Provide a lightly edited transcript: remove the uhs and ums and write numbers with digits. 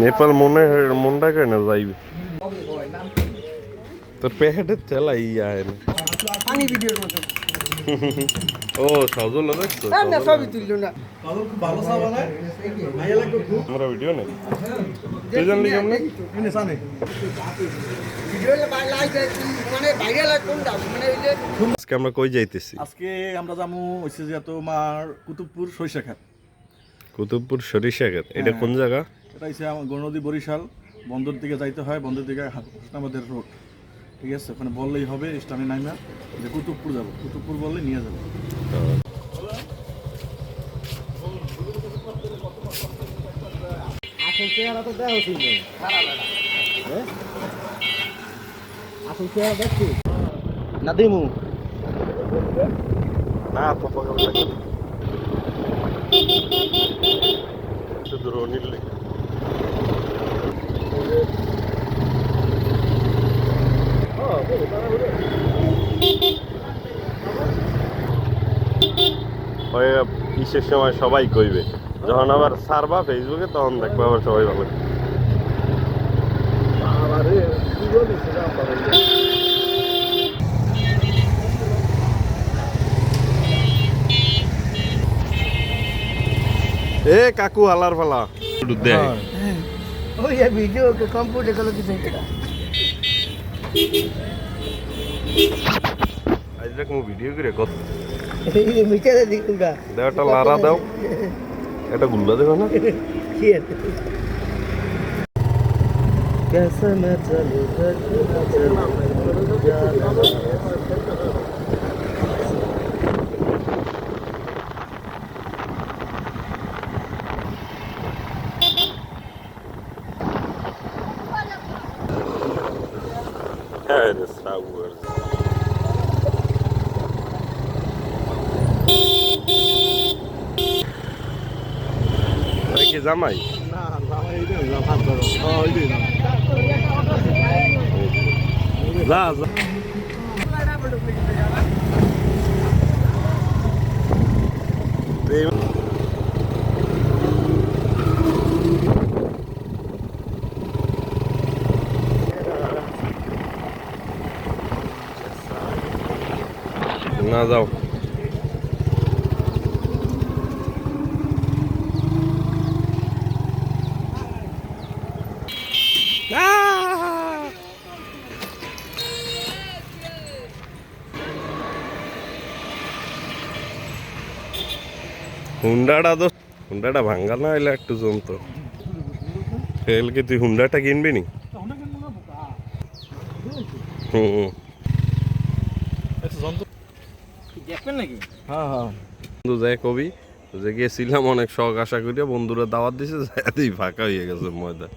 নেপাল মনটা কেন যাইবে তোর পেটের তেলা আয় না পানি ভিডিওর মতো ও সজল দেখছো না সবই তুললো না ভালো চা বানায় ভাইয়া লাগবে খুব আমরা ভিডিও নেই তুই জানলি কেমনে এনে জানে ভিডিওলে লাইক মানে ভাইরাল কোনটা মানে ওই যে আজকে আমরা কই যাইতেছি আজকে আমরা যামু হইছে যে তোমার কুতুবপুর সরিষাখাত কুতুবপুর সরিষাঘাট এটা কোন জায়গা এটা হচ্ছে আমার গণনদী বরিশাল বন্দর দিকে যাইতে হয় বন্দর দিকে হোসনাবাদের রোড ঠিক আছে ওখানে বললেই হবে স্টানে নাইমা যে কুতুবপুর যাবো কুতুবপুর বললে নিয়ে যাবো আসল চেহারা তো দেওয়া উচিত নেই আসল চেহারা দেখছি না দিমু না পাপা শুধু রনিল লেখা কিসের সময় সবাই কইবে যখন আবার সারবা ফেসবুকে তখন দেখবো আবার সবাই ভালো এ কাকু হালার ফালা দেখ ওই ভিডিও কম্পিউটার কল কিছু এটা আজ দেখ মু ভিডিও করে কত এই মিটা দিকুগা দাও একটা লারা দাও এটা গুল্লা দেখো না কি আছে कैसा मैं चलूं হ্যাঁ রে সাউয়ার কি জামাই না জামাই এই না ভাত ধরো ওই দিন যা যা না যাও হুন্ডাটা ভাঙ্গা না এলে একটু জমতো কি তুই হুন্ডাটা কিনবি নি হুম দেখবেন নাকি হ্যাঁ হ্যাঁ বন্ধু যায় কবি যে গেছিলাম অনেক শখ আশা করিয়া বন্ধুরা দাওয়াত দিছে যাই ফাঁকা হয়ে গেছে ময়দান